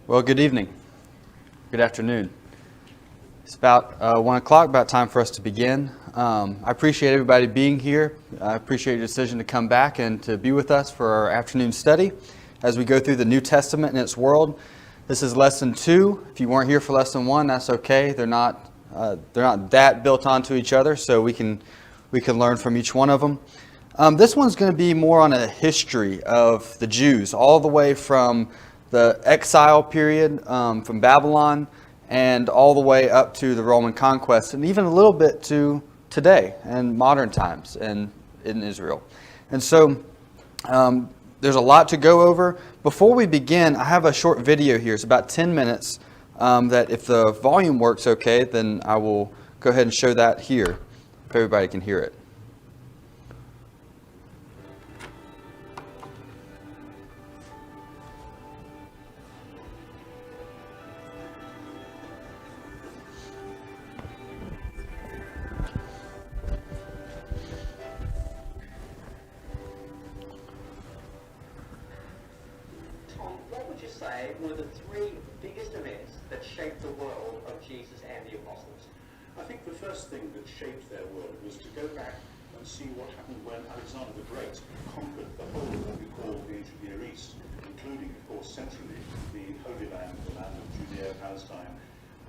Well, good evening. Good afternoon. It's about 1 o'clock, about time for us to begin. I appreciate everybody being here. I appreciate your decision to come back and to be with us for our afternoon study as we go through the New Testament and its world. This is lesson 2. If you weren't here for lesson 1, that's okay. They're not that built onto each other, so we can learn from each one of them. This one's going to be more on a history of the Jews, all the way from the exile period from Babylon and all the way up to the Roman conquest, and even a little bit to today and modern times in Israel. And so there's a lot to go over. Before we begin, I have a short video here. It's about 10 minutes that if the volume works okay, then I will go ahead and show that here if everybody can hear it. One of the 3 biggest events that shaped the world of Jesus and the apostles? I think the first thing that shaped their world was to go back and see what happened when Alexander the Great conquered the whole of what we call the ancient Near East, including, of course, centrally, the Holy Land, the land of Judea, Palestine.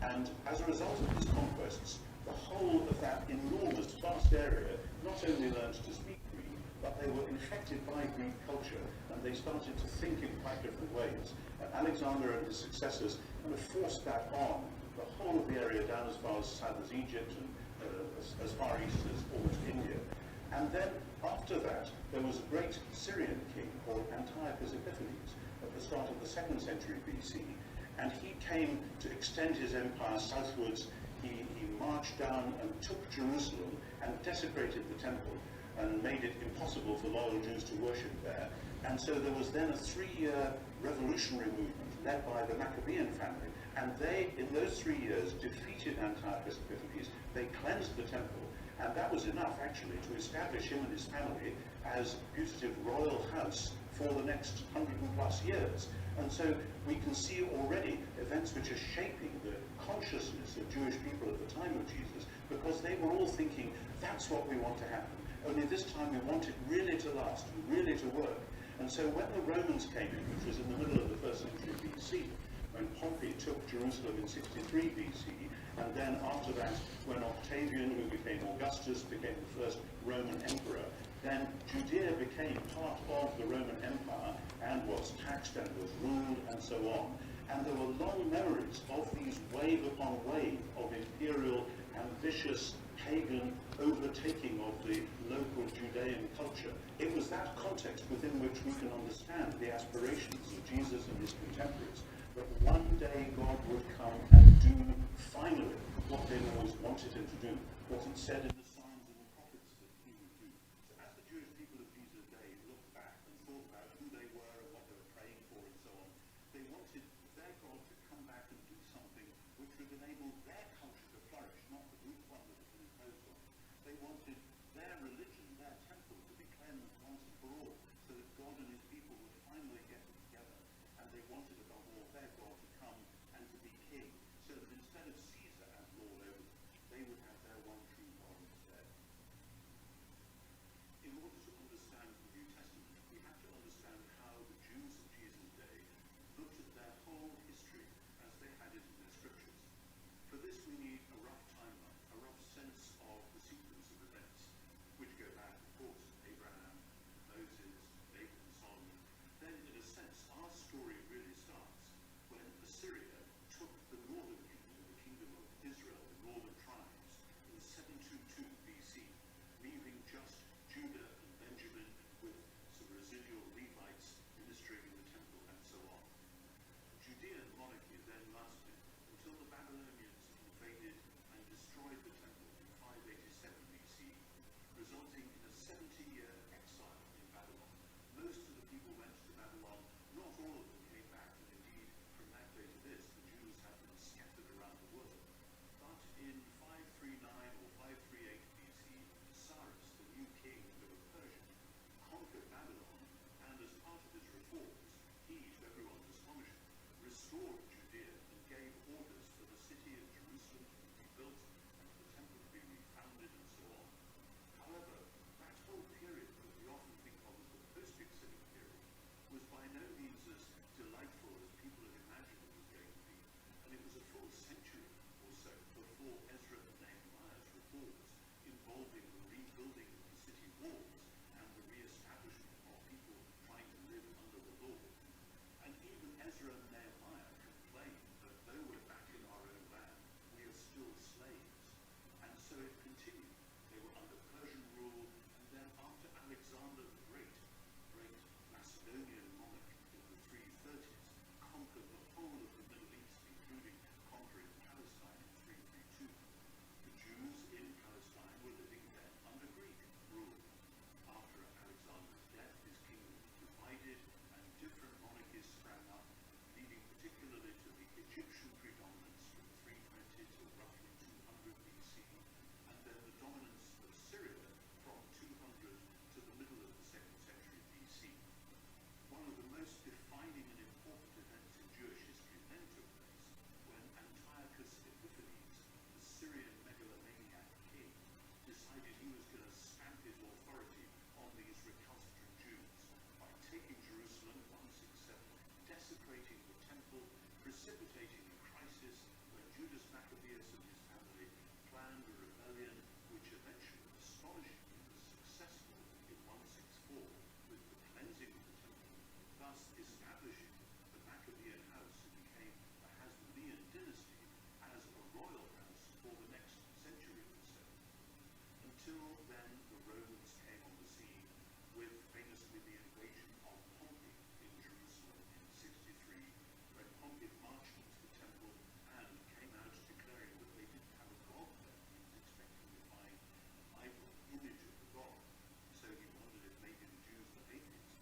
And as a result of his conquests, the whole of that enormous, vast area not only learned to speak Greek, but they were infected by Greek culture, and they started to think in quite different ways. Alexander and his successors kind of forced that on the whole of the area down as far as south as Egypt and as far east as almost India. And then after that, there was a great Syrian king called Antiochus Epiphanes at the start of the 2nd century BC, and he came to extend his empire southwards. He marched down and took Jerusalem and desecrated the temple and made it impossible for loyal Jews to worship there. And so there was then a 3-year revolutionary movement led by the Maccabean family, and they, in those 3 years, defeated Antiochus Epiphanes. They cleansed the temple, and that was enough, actually, to establish him and his family as putative royal house for the next 100+ years. And so we can see already events which are shaping the consciousness of Jewish people at the time of Jesus, because they were all thinking, that's what we want to happen. Only this time we want it really to last, really to work. And so when the Romans came in, which was in the middle of the 1st century BC, when Pompey took Jerusalem in 63 BC, and then after that, when Octavian, who became Augustus, became the first Roman emperor, then Judea became part of the Roman Empire and was taxed and was ruled and so on. And there were long memories of these wave upon wave of imperial, ambitious, pagan overtaking of the local Judean culture. It was that context within which we can understand the aspirations of Jesus and his contemporaries, that one day God would come and do finally what they always wanted him to do, what he said in the Psalms and the prophets that he would do. So as the Jewish people of Jesus' day looked back and thought about who they were and what they were praying for and so on, they wanted their God to come back and do something which would enable their culture to flourish, not the Greek one that had been imposed on. They wanted their religion, their temple, to be cleansed once and for all, so that God and his people would finally get together. And they wanted, above all, their God to come and to be king, so that instead of Caesar as Lord over them, they would have their one true God instead. In order to understand the New Testament, we have to understand how the Jews of Jesus' day looked at their whole history as they had it in their scriptures. For this we need a rough timeline, a rough sense of the sequence of events, which go back, of course, to Abraham, Moses, David and Solomon. Then, in a sense, our story really starts when Assyria took the northern kingdom, the kingdom of Israel, the northern tribes, in 722 BC, leaving just Judah and Benjamin with some residual Levites ministering in the temple and so on. Judean monarchy then lasted until the Babylonians invaded and destroyed the temple in 587 BC, resulting in a 70-year exile in Babylon. Most of the people went to Babylon, not all of them came back, and indeed, from that day to this, the Jews have been scattered around the world. But in 539 or 538 BC, Cyrus, the new king of Persia, conquered Babylon, and as part of his reforms, he, to everyone's astonishment, restored so it continued. They were under Persian rule, and then after Alexander the Great, great Macedonian monarch in the 330s, conquered the whole of the Middle East, including conquering Palestine in 332. The Jews in Palestine were living then under Greek rule. After Alexander's death, his kingdom was divided, and different monarchies sprang up, leading particularly to the Egyptian predominance from 320 to roughly 200 BC, and then the dominance of Syria from 200 to the middle of the 2nd century BC. One of the most defining and important events in Jewish history then took place when Antiochus Epiphanes, the Syrian megalomaniac king, decided he was going to stamp his authority on these recalcitrant Jews by taking Jerusalem in 167, desecrating the temple, precipitating a crisis when Judas Maccabeus and his family planned a rebellion which eventually, astonishingly, was successful in 164 with the cleansing of the temple, thus establishing the Maccabean house who became the Hasmonean dynasty as a royal house for the next century or so. Until then, the Romans came on the scene with famously the invasion of Pompey in Jerusalem in 63, when Pompey marched into the temple and came out declaring that they didn't have a god there. He was expecting to find an idol, image of the god. So he wondered if maybe the Jews were atheists.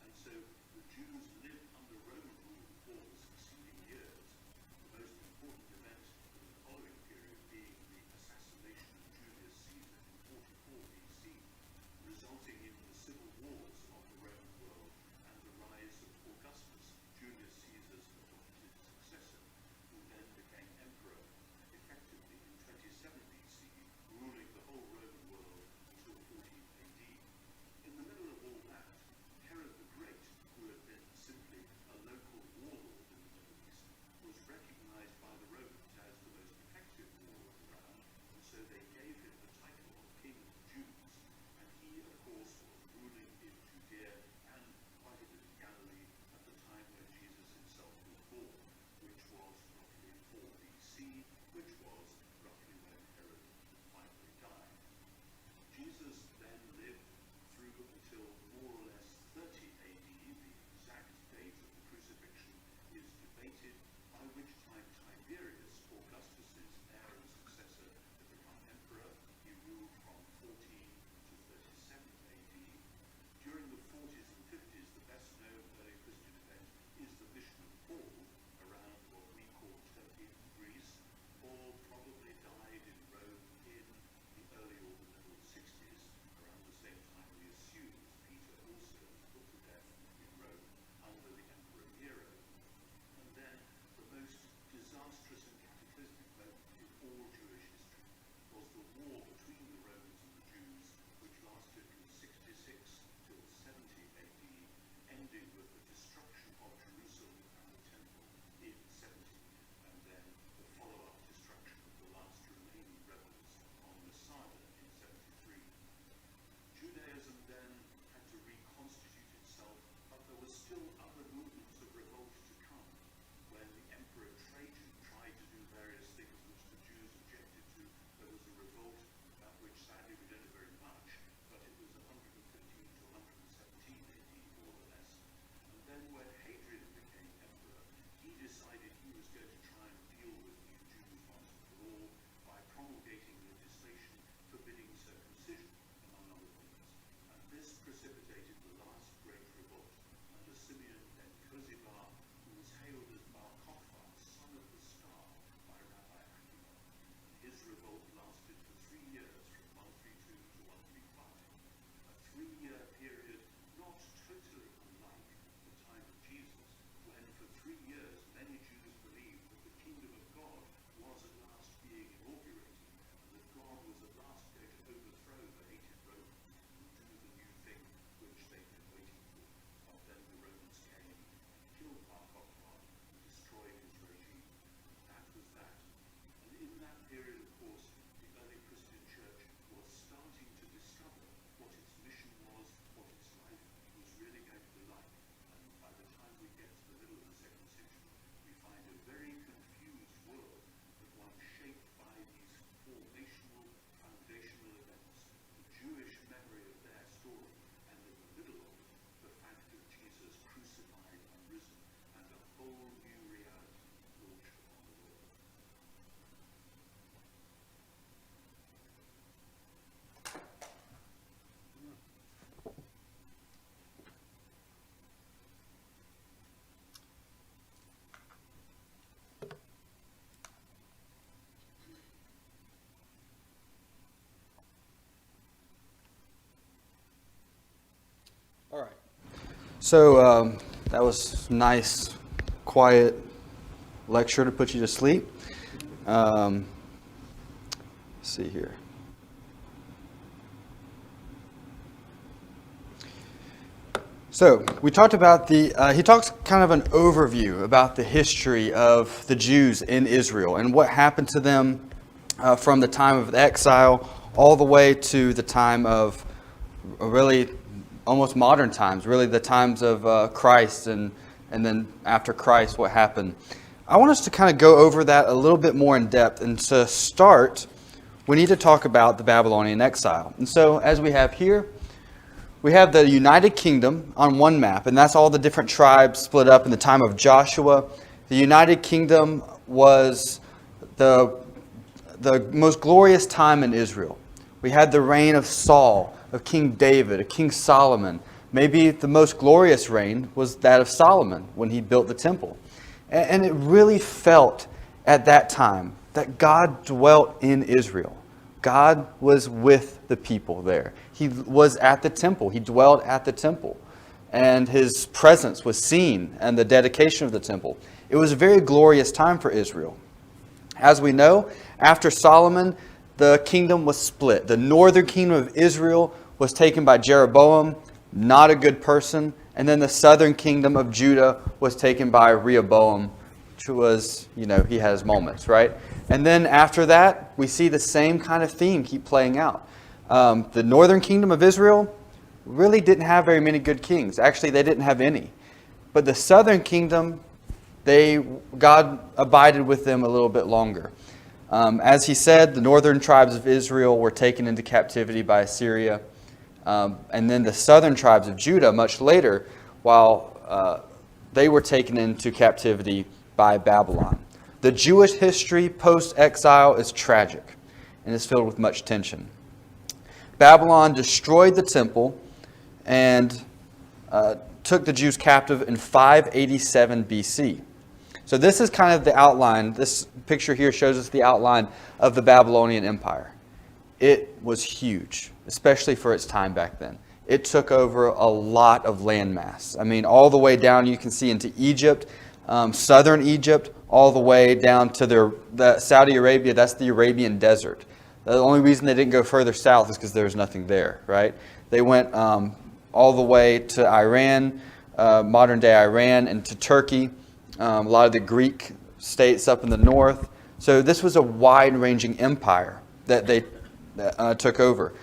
And so the Jews lived under Roman rule for the succeeding years. The most important event in the following period being the assassination of Julius Caesar in 44 BC, resulting in the civil wars of the Roman world and the rise of Augustus, Julius Caesar's adopted successor, who then became emperor effectively in 27 BC, ruling the whole Roman world until 14 AD. In the middle of all that, Herod the Great, who had been simply a local warlord in the Middle East, was recognized by the Romans as the most effective warlord around, and so they gave him the title of King of the Jews. And he, of course, was ruling in Judea and quite a bit of Galilee at the time when Jesus himself was born, which was roughly 4 BC, which was roughly when Herod finally died. Jesus then lived through until more or less 30 AD. The exact date of the crucifixion is debated, by which time Tiberius, Augustus's heir and successor, had become emperor. He ruled from 14 to 37 AD. During the 40s and 50s, the best known early Christian event is the mission of Paul around what we call Turkey and Greece. Paul probably died in Rome in the early or the middle 60s, around the same time we assume Peter also was put to death in Rome under the Emperor Nero. And then the most disastrous and cataclysmic moment in all Jewish history was the war between the Romans and the Jews, which lasted from 66 till 70 AD, ending with the destruction of Jerusalem and the Temple in 70, and then the follow-up destruction of the last remaining rebels on Masada in 73. Judaism then had to reconstitute itself, but there were still other movements of revolt to come. When the Emperor Trajan tried to do various things which the Jews objected to, there was a revolt about which sadly we don't know very much, but it was 115 to 117 AD more or less. And then when Hadrian became emperor, he decided he was going to try and deal with these Jews once and for all by promulgating legislation forbidding circumcision, among other things. And this precipitated the last great revolt under Simeon ben Kozibar, who was hailed as Bar Kokhba, son of the star, by Rabbi Akiba. His revolt lasted for 3 years, from 132 to 135. A 3-year period not totally unlike the time of Jesus, when for 3 years many Jews believed that the kingdom of God was at last being inaugurated, and that God was at last going to overthrow the hated Romans and do the new thing which they'd been waiting for. But then the Romans came and killed Bar Kokhba and destroyed his regime. That was that. And in that period, of course, the early Christian church was starting to discover what its mission was, what its life was really going to be like. And by the time we get to the middle of the 2nd century, we find a very confused world, but one shaped by these formational, So that was a nice, quiet lecture to put you to sleep. Let's see here. So we talked about he talks kind of an overview about the history of the Jews in Israel and what happened to them from the time of the exile all the way to the time of really almost modern times, really the times of Christ and then after Christ, what happened. I want us to kind of go over that a little bit more in depth. And to start, we need to talk about the Babylonian exile. And so as we have here, we have the United Kingdom on one map, and that's all the different tribes split up in the time of Joshua. The United Kingdom was the most glorious time in Israel. We had the reign of Saul, of King David, of King Solomon. Maybe the most glorious reign was that of Solomon when he built the temple. And it really felt at that time that God dwelt in Israel. God was with the people there. He was at the temple. He dwelled at the temple. And his presence was seen and the dedication of the temple. It was a very glorious time for Israel. As we know, after Solomon, the kingdom was split. The northern kingdom of Israel was taken by Jeroboam, not a good person. And then the southern kingdom of Judah was taken by Rehoboam, which was, he had his moments, right? And then after that, we see the same kind of theme keep playing out. The northern kingdom of Israel really didn't have very many good kings. Actually, they didn't have any. But the southern kingdom, God abided with them a little bit longer. As he said, the northern tribes of Israel were taken into captivity by Assyria. And then the southern tribes of Judah, much later, while they were taken into captivity by Babylon. The Jewish history post-exile is tragic and is filled with much tension. Babylon destroyed the temple and took the Jews captive in 587 BC. So this is kind of the outline. This picture here shows us the outline of the Babylonian Empire. It was huge, especially for its time back then. It took over a lot of landmass. I mean, all the way down, you can see into Egypt, southern Egypt, all the way down to the Saudi Arabia. That's the Arabian Desert. The only reason they didn't go further south is because there was nothing there, right? They went all the way to Iran, modern-day Iran, and to Turkey, a lot of the Greek states up in the north. So this was a wide-ranging empire that they took over.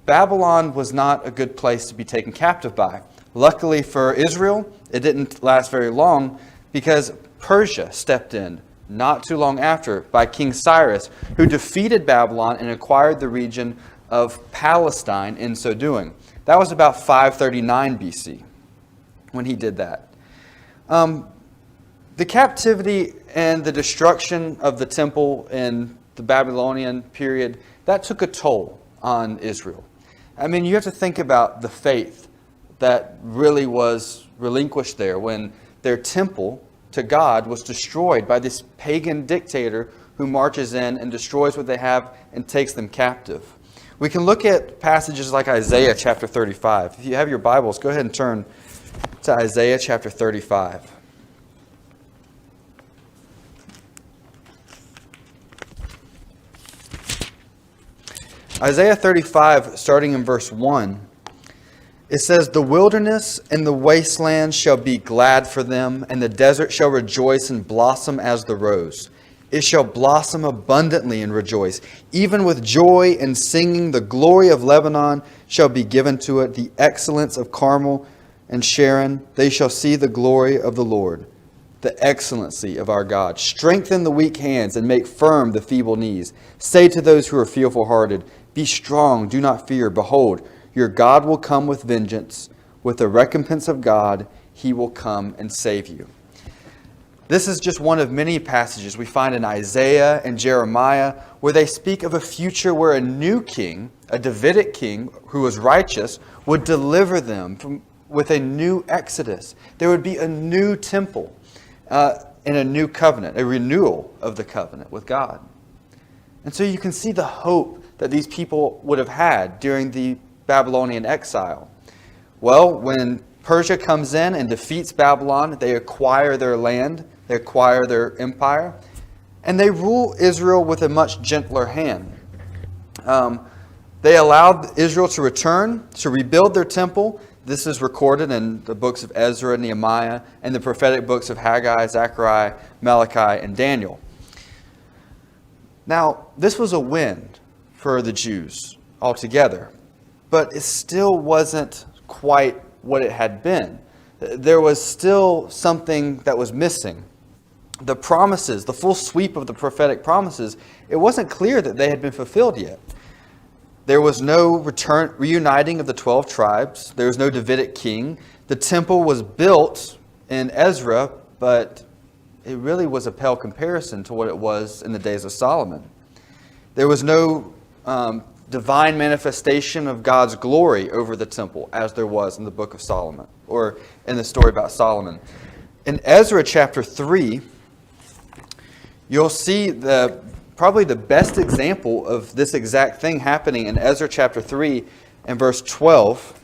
Babylon was not a good place to be taken captive by. Luckily for Israel, it didn't last very long because Persia stepped in not too long after by King Cyrus, who defeated Babylon and acquired the region of Palestine in so doing. That was about 539 BC when he did that. The captivity and the destruction of the temple in the Babylonian period, that took a toll on Israel. I mean, you have to think about the faith that really was relinquished there when their temple to God was destroyed by this pagan dictator who marches in and destroys what they have and takes them captive. We can look at passages like Isaiah chapter 35. If you have your Bibles, go ahead and turn to Isaiah chapter 35. Isaiah 35, starting in verse 1, it says, "The wilderness and the wasteland shall be glad for them, and the desert shall rejoice and blossom as the rose. It shall blossom abundantly and rejoice. Even with joy and singing, the glory of Lebanon shall be given to it, the excellence of Carmel and Sharon. They shall see the glory of the Lord, the excellency of our God. Strengthen the weak hands and make firm the feeble knees. Say to those who are fearful-hearted, be strong, do not fear. Behold, your God will come with vengeance. With the recompense of God, he will come and save you." This is just one of many passages we find in Isaiah and Jeremiah where they speak of a future where a new king, a Davidic king who was righteous, would deliver them with a new exodus. There would be a new temple and a new covenant, a renewal of the covenant with God. And so you can see the hope that these people would have had during the Babylonian exile. Well, when Persia comes in and defeats Babylon. They acquire their land. They acquire their empire. And they rule Israel with a much gentler hand. They allowed Israel to return, to rebuild their temple. This is recorded in the books of Ezra, Nehemiah, and the prophetic books of Haggai, Zechariah, Malachi, and Daniel. Now, this was a win for the Jews altogether, but it still wasn't quite what it had been. There was still something that was missing. The promises, the full sweep of the prophetic promises, it wasn't clear that they had been fulfilled yet. There was no reuniting of the 12 tribes. There was no Davidic king. The temple was built in Ezra, but it really was a pale comparison to what it was in the days of Solomon. There was no divine manifestation of God's glory over the temple as there was in the book of Solomon, or in the story about Solomon. In Ezra chapter 3, you'll see probably the best example of this exact thing happening in Ezra chapter 3 and verse 12.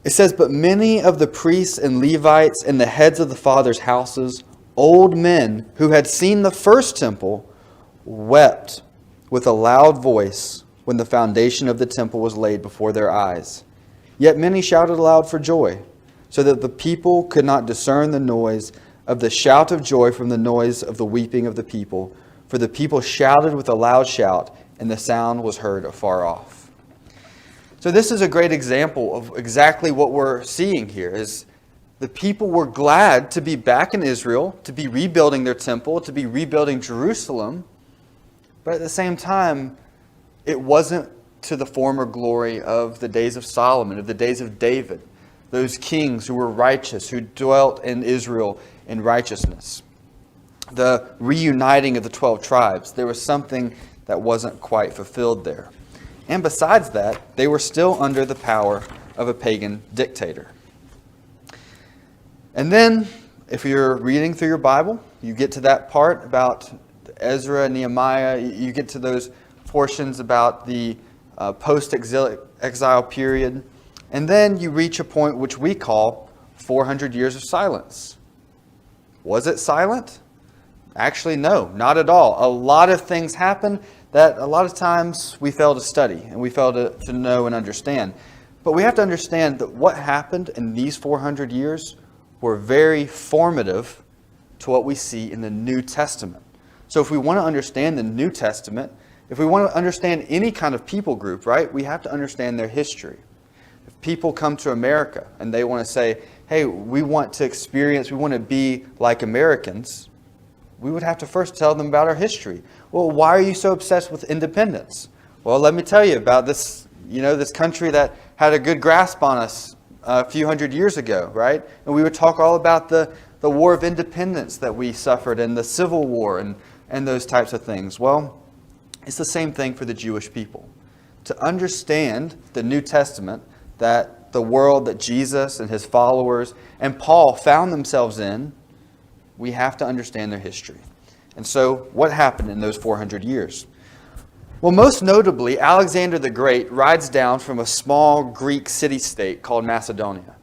It says, "But many of the priests and Levites and the heads of the fathers' houses, old men who had seen the first temple, wept with a loud voice when the foundation of the temple was laid before their eyes. Yet many shouted aloud for joy, so that the people could not discern the noise of the shout of joy from the noise of the weeping of the people. For the people shouted with a loud shout, and the sound was heard afar off." So this is a great example of exactly what we're seeing here, is the people were glad to be back in Israel, to be rebuilding their temple, to be rebuilding Jerusalem. But at the same time, it wasn't to the former glory of the days of Solomon, of the days of David, those kings who were righteous, who dwelt in Israel in righteousness. The reuniting of the 12 tribes, there was something that wasn't quite fulfilled there. And besides that, they were still under the power of a pagan dictator. And then, if you're reading through your Bible, you get to that part about Ezra and Nehemiah, you get to those portions about the post-exile period, and then you reach a point which we call 400 years of silence. Was it silent? Actually, no, not at all. A lot of things happen that a lot of times we fail to study and we fail to know and understand. But we have to understand that what happened in these 400 years were very formative to what we see in the New Testament. So if we want to understand the New Testament, if we want to understand any kind of people group, right, we have to understand their history. If people come to America and they want to say, hey, we want to be like Americans, we would have to first tell them about our history. Well, why are you so obsessed with independence? Well, let me tell you about this, this country that had a good grasp on us a few hundred years ago, right? And we would talk all about the War of Independence that we suffered and the Civil War and those types of things. Well, it's the same thing for the Jewish people. To understand the New Testament, that the world that Jesus and his followers and Paul found themselves in, we have to understand their history. And so, what happened in those 400 years? Well, most notably, Alexander the Great rides down from a small Greek city-state called Macedonia,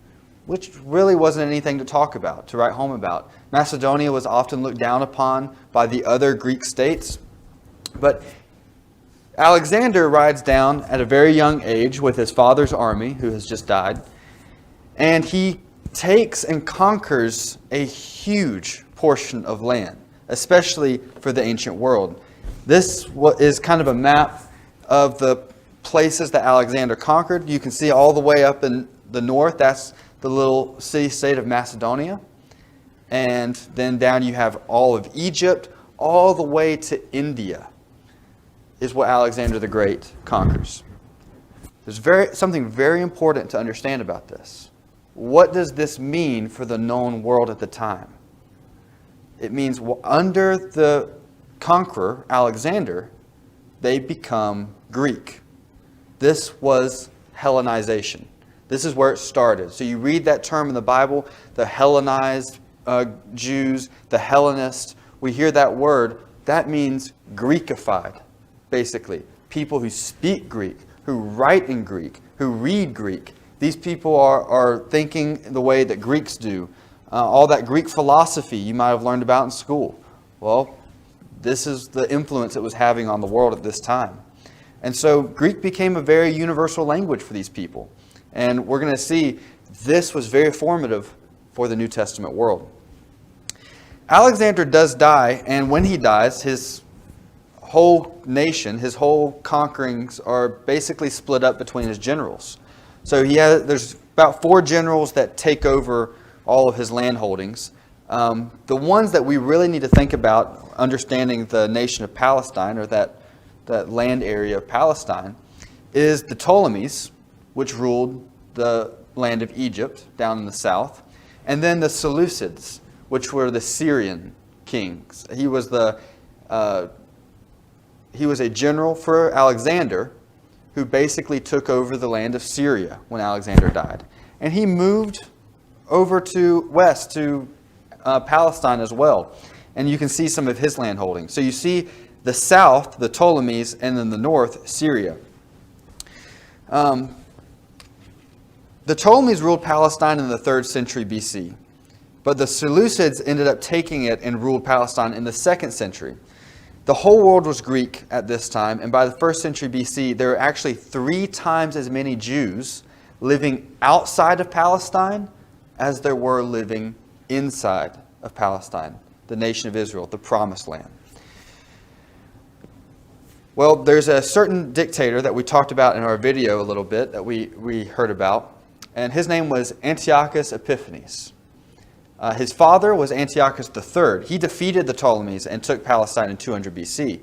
which really wasn't anything to talk about, to write home about. Macedonia was often looked down upon by the other Greek states. But Alexander rides down at a very young age with his father's army, who has just died, and he takes and conquers a huge portion of land, especially for the ancient world. This is kind of a map of the places that Alexander conquered. You can see all the way up in the north, that's the little city-state of Macedonia. And then down you have all of Egypt, all the way to India is what Alexander the Great conquers. There's something very important to understand about this. What does this mean for the known world at the time? It means under the conqueror, Alexander, they become Greek. This was Hellenization. This is where it started. So you read that term in the Bible, the Hellenized Jews, the Hellenists. We hear that word. That means Greekified, basically. People who speak Greek, who write in Greek, who read Greek. These people are thinking the way that Greeks do. All that Greek philosophy you might have learned about in school. Well, this is the influence it was having on the world at this time. And so Greek became a very universal language for these people. And we're going to see this was very formative for the New Testament world. Alexander does die, and when he dies, his whole nation, his whole conquerings are basically split up between his generals. So there's about 4 generals that take over all of his land holdings. The ones that we really need to think about understanding the nation of Palestine, or that land area of Palestine, is the Ptolemies, which ruled the land of Egypt down in the south, and then the Seleucids, which were the Syrian kings. He was a general for Alexander, who basically took over the land of Syria when Alexander died. And he moved over to west to Palestine as well. And you can see some of his land holdings. So you see the south, the Ptolemies, and then the north, Syria. The Ptolemies ruled Palestine in the 3rd century BC. But the Seleucids ended up taking it and ruled Palestine in the 2nd century. The whole world was Greek at this time, and by the 1st century BC, there were actually 3 times as many Jews living outside of Palestine as there were living inside of Palestine, the nation of Israel, the promised land. Well, there's a certain dictator that we talked about in our video a little bit that we heard about, and his name was Antiochus Epiphanes. His father was Antiochus III. He defeated the Ptolemies and took Palestine in 200 BC.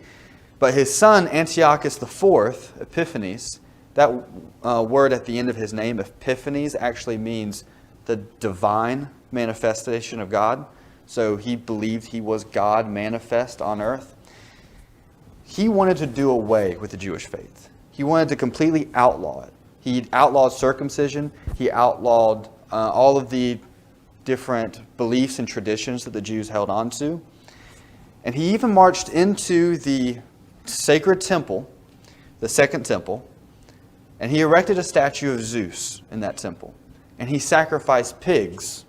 But his son, Antiochus IV, Epiphanes, that word at the end of his name, Epiphanes, actually means the divine manifestation of God. So he believed he was God manifest on earth. He wanted to do away with the Jewish faith. He wanted to completely outlaw it. He outlawed circumcision. He outlawed all of the different beliefs and traditions that the Jews held on to. And he even marched into the sacred temple, the Second Temple, and he erected a statue of Zeus in that temple. And he sacrificed pigs,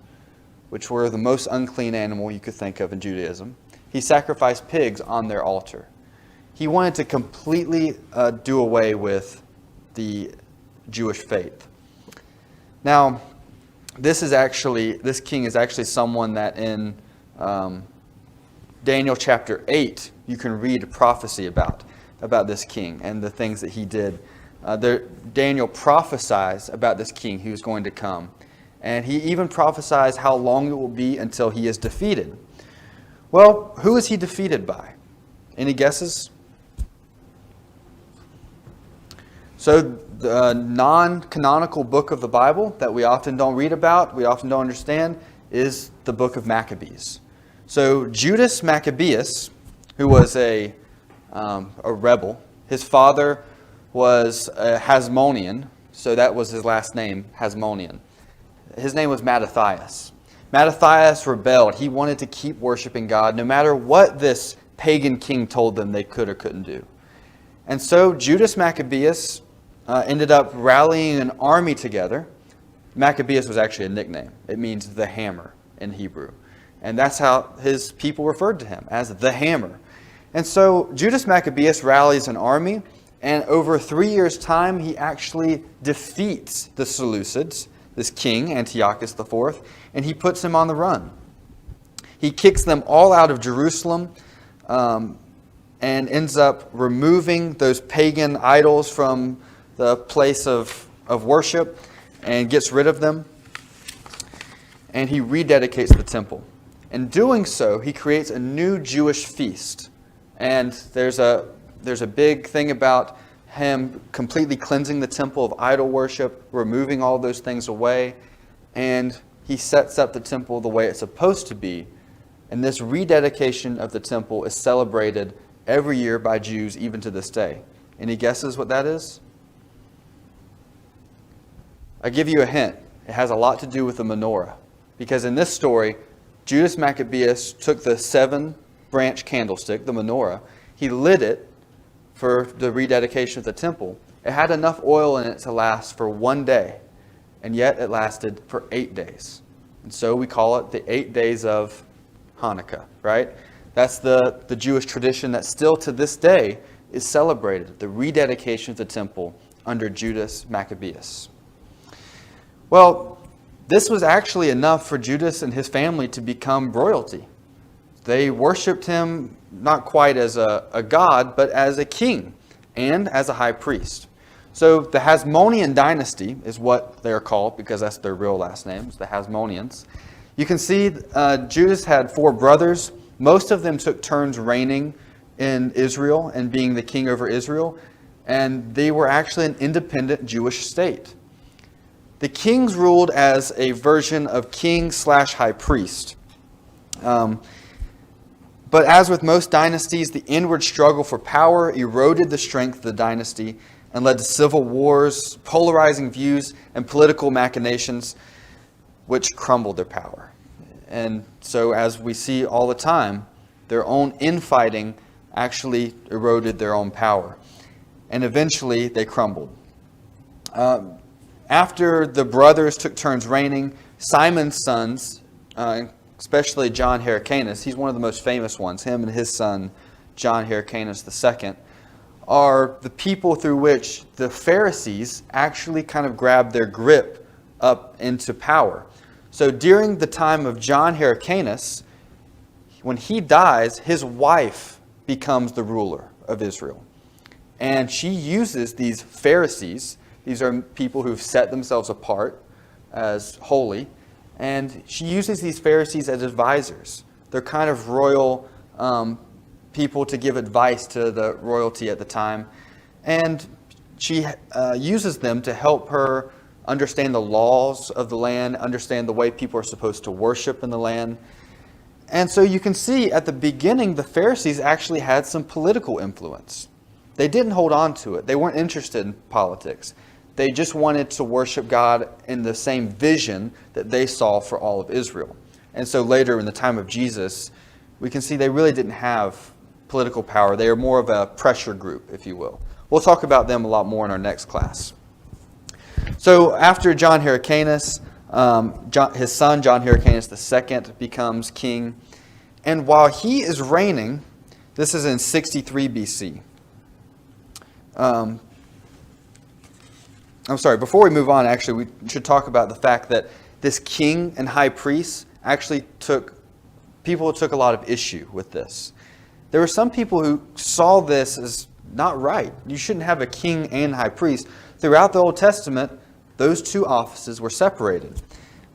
which were the most unclean animal you could think of in Judaism. He sacrificed pigs on their altar. He wanted to completely do away with the Jewish faith. Now, this king is actually someone that in Daniel chapter 8, you can read a prophecy about this king and the things that he did. Daniel prophesies about this king who is going to come. And he even prophesies how long it will be until he is defeated. Well, who is he defeated by? Any guesses? So the non-canonical book of the Bible that we often don't read about, we often don't understand, is the book of Maccabees. So Judas Maccabeus, who was a rebel, his father was a Hasmonean, so that was his last name, Hasmonean. His name was Mattathias. Mattathias rebelled. He wanted to keep worshiping God no matter what this pagan king told them they could or couldn't do. And so Judas Maccabeus ended up rallying an army together. Maccabeus was actually a nickname. It means the hammer in Hebrew. And that's how his people referred to him, as the hammer. And so Judas Maccabeus rallies an army, and over 3 years' time, he actually defeats the Seleucids, this king, Antiochus IV, and he puts him on the run. He kicks them all out of Jerusalem and ends up removing those pagan idols from the place of worship and gets rid of them. And he rededicates the temple. In doing so, he creates a new Jewish feast. And there's a big thing about him completely cleansing the temple of idol worship, removing all those things away, and he sets up the temple the way it's supposed to be. And this rededication of the temple is celebrated every year by Jews, even to this day. Any guesses what that is? I'll give you a hint. It has a lot to do with the menorah. Because in this story, Judas Maccabeus took the 7-branch candlestick, the menorah, he lit it for the rededication of the temple, It had enough oil in it to last for 1 day, and yet it lasted for 8 days. And so we call it the 8 days of Hanukkah, right? That's the Jewish tradition that still to this day is celebrated, the rededication of the temple under Judas Maccabeus. Well, this was actually enough for Judas and his family to become royalty. They worshipped him not quite as a god, but as a king and as a high priest. So the Hasmonean dynasty is what they're called, because that's their real last names, the Hasmoneans. You can see Judas had 4 brothers. Most of them took turns reigning in Israel and being the king over Israel, and they were actually an independent Jewish state. The kings ruled as a version of king/high priest. But as with most dynasties, the inward struggle for power eroded the strength of the dynasty and led to civil wars, polarizing views, and political machinations, which crumbled their power. And so, as we see all the time, their own infighting actually eroded their own power. And eventually, they crumbled. After the brothers took turns reigning, Simon's sons, especially John Hyrcanus, he's one of the most famous ones, him and his son, John Hyrcanus II, are the people through which the Pharisees actually kind of grabbed their grip up into power. So during the time of John Hyrcanus, when he dies, his wife becomes the ruler of Israel. And she uses these Pharisees, these are people who've set themselves apart as holy, and she uses these Pharisees as advisors. They're kind of royal people to give advice to the royalty at the time. And she uses them to help her understand the laws of the land, understand the way people are supposed to worship in the land. And so you can see at the beginning, the Pharisees actually had some political influence. They didn't hold on to it. They weren't interested in politics. They just wanted to worship God in the same vision that they saw for all of Israel. And so later in the time of Jesus, we can see they really didn't have political power. They are more of a pressure group, if you will. We'll talk about them a lot more in our next class. So after John Hyrcanus, his son John Hyrcanus II becomes king. And while he is reigning, this is in 63 BC. I'm sorry, before we move on, actually, we should talk about the fact that this king and high priest actually people took a lot of issue with this. There were some people who saw this as not right. You shouldn't have a king and high priest. Throughout the Old Testament, those two offices were separated.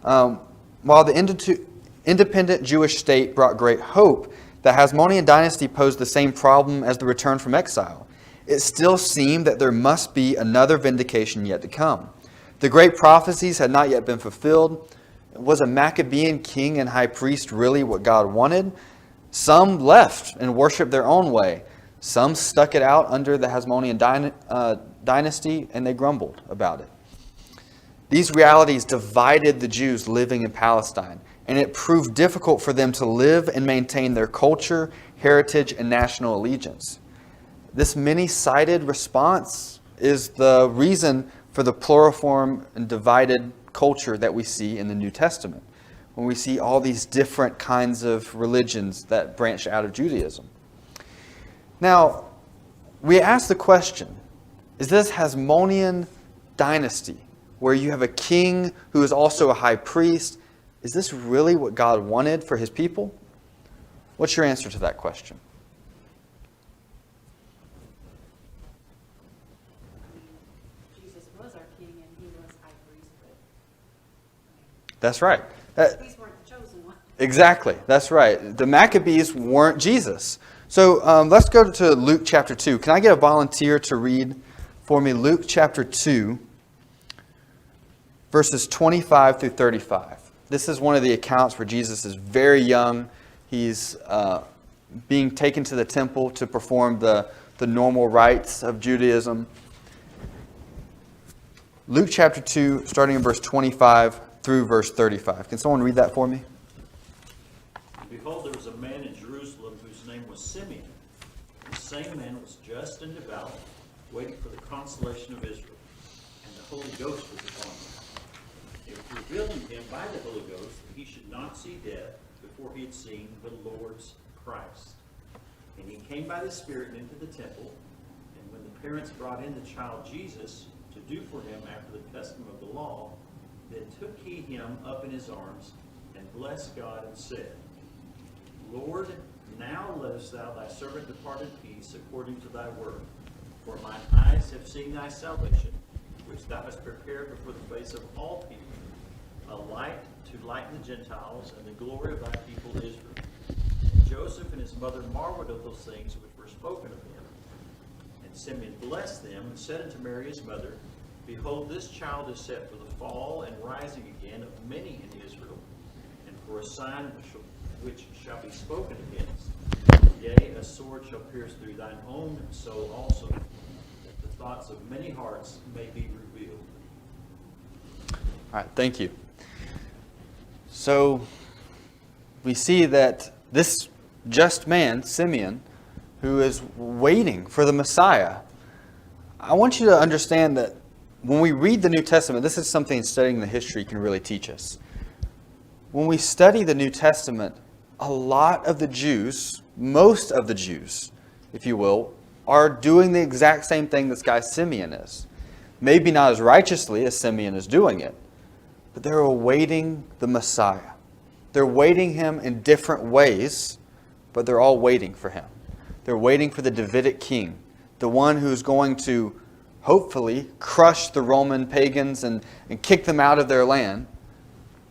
While the independent Jewish state brought great hope, the Hasmonean dynasty posed the same problem as the return from exile. It still seemed that there must be another vindication yet to come. The great prophecies had not yet been fulfilled. Was a Maccabean king and high priest really what God wanted? Some left and worshiped their own way. Some stuck it out under the Hasmonean dynasty, and they grumbled about it. These realities divided the Jews living in Palestine, and it proved difficult for them to live and maintain their culture, heritage, and national allegiance. This many-sided response is the reason for the pluriform and divided culture that we see in the New Testament, when we see all these different kinds of religions that branch out of Judaism. Now, we ask the question, is this Hasmonean dynasty, where you have a king who is also a high priest, is this really what God wanted for his people? What's your answer to that question? That's right. These weren't the chosen ones. Exactly. That's right. The Maccabees weren't Jesus. So let's go to Luke chapter 2. Can I get a volunteer to read for me Luke chapter 2, verses 25 through 35? This is one of the accounts where Jesus is very young. He's being taken to the temple to perform the normal rites of Judaism. Luke chapter 2, starting in verse 25 through verse 35. Can someone read that for me? Behold, there was a man in Jerusalem whose name was Simeon. The same man was just and devout, waiting for the consolation of Israel. And the Holy Ghost was upon him. It was revealed in him by the Holy Ghost that he should not see death before he had seen the Lord's Christ. And he came by the Spirit into the temple, and when the parents brought in the child Jesus to do for him after the custom of the law, then took he him up in his arms, and blessed God, and said, Lord, now lettest thou thy servant depart in peace according to thy word. For mine eyes have seen thy salvation, which thou hast prepared before the face of all people, a light to lighten the Gentiles, and the glory of thy people Israel. And Joseph and his mother marveled at those things which were spoken of him. And Simeon blessed them, and said unto Mary his mother, Behold, this child is set for the fall and rising again of many in Israel, and for a sign which shall be spoken against. Yea, a sword shall pierce through thine own soul also, that the thoughts of many hearts may be revealed. All right, thank you. So we see that this just man, Simeon, who is waiting for the Messiah, I want you to understand that when we read the New Testament, this is something studying the history can really teach us. When we study the New Testament, a lot of the Jews, most of the Jews, if you will, are doing the exact same thing this guy Simeon is. Maybe not as righteously as Simeon is doing it, but they're awaiting the Messiah. They're waiting him in different ways, but they're all waiting for him. They're waiting for the Davidic king, the one who's going to hopefully crush the Roman pagans and kick them out of their land,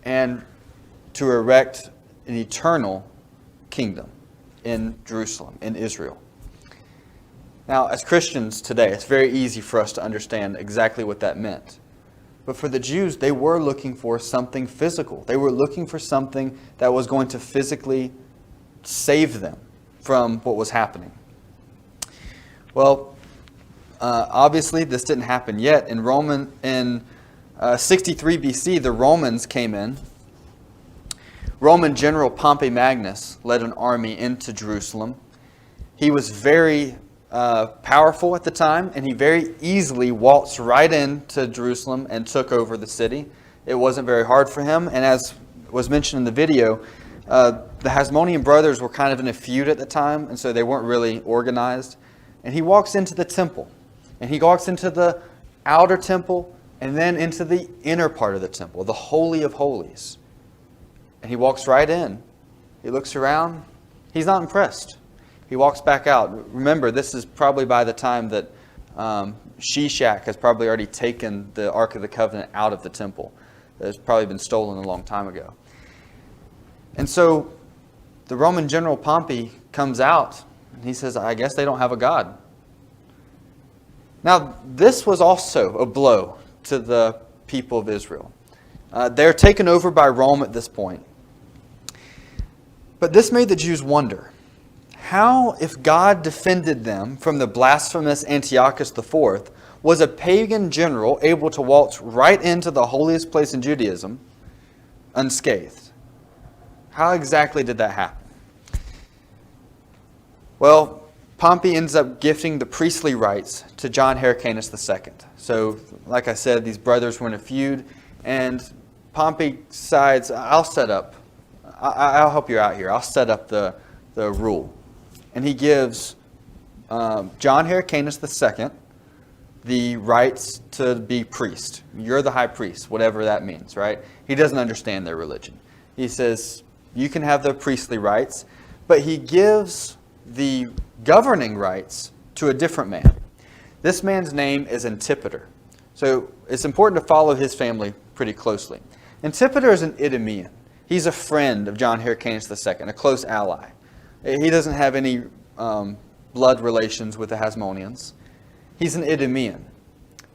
and to erect an eternal kingdom in Jerusalem, in Israel. Now, as Christians today, it's very easy for us to understand exactly what that meant. But for the Jews, they were looking for something physical. They were looking for something that was going to physically save them from what was happening. Well, obviously, this didn't happen yet. In 63 BC, the Romans came in. Roman General Pompey Magnus led an army into Jerusalem. He was very powerful at the time, and he very easily waltzed right into Jerusalem and took over the city. It wasn't very hard for him, and as was mentioned in the video, the Hasmonean brothers were kind of in a feud at the time, and so they weren't really organized. And he walks into the temple, and he walks into the outer temple, and then into the inner part of the temple, the Holy of Holies. And he walks right in. He looks around. He's not impressed. He walks back out. Remember, this is probably by the time that Shishak has probably already taken the Ark of the Covenant out of the temple. It's probably been stolen a long time ago. And so the Roman general Pompey comes out, and he says, I guess they don't have a God. Now, this was also a blow to the people of Israel. They're taken over by Rome at this point. But this made the Jews wonder, how, if God defended them from the blasphemous Antiochus IV, was a pagan general able to waltz right into the holiest place in Judaism unscathed? How exactly did that happen? Well, Pompey ends up gifting the priestly rights to John Hyrcanus II. So, like I said, these brothers were in a feud, and Pompey decides, I'll help you out here. I'll set up the rule. And he gives John Hyrcanus II the rights to be priest. You're the high priest, whatever that means, right? He doesn't understand their religion. He says, you can have the priestly rights, but he gives the governing rights to a different man. This man's name is Antipater. So it's important to follow his family pretty closely. Antipater is an Idumean. He's a friend of John Hyrcanus II, a close ally. He doesn't have any blood relations with the Hasmoneans. He's an Idumean.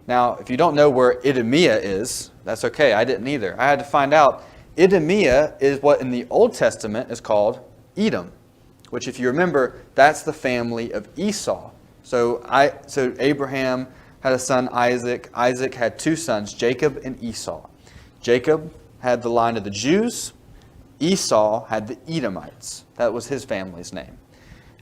Now, if you don't know where Idumea is, that's okay. I didn't either. I had to find out. Idumea is what in the Old Testament is called Edom, which, if you remember, that's the family of Esau. So Abraham had a son, Isaac. Isaac had two sons, Jacob and Esau. Jacob had the line of the Jews. Esau had the Edomites. That was his family's name.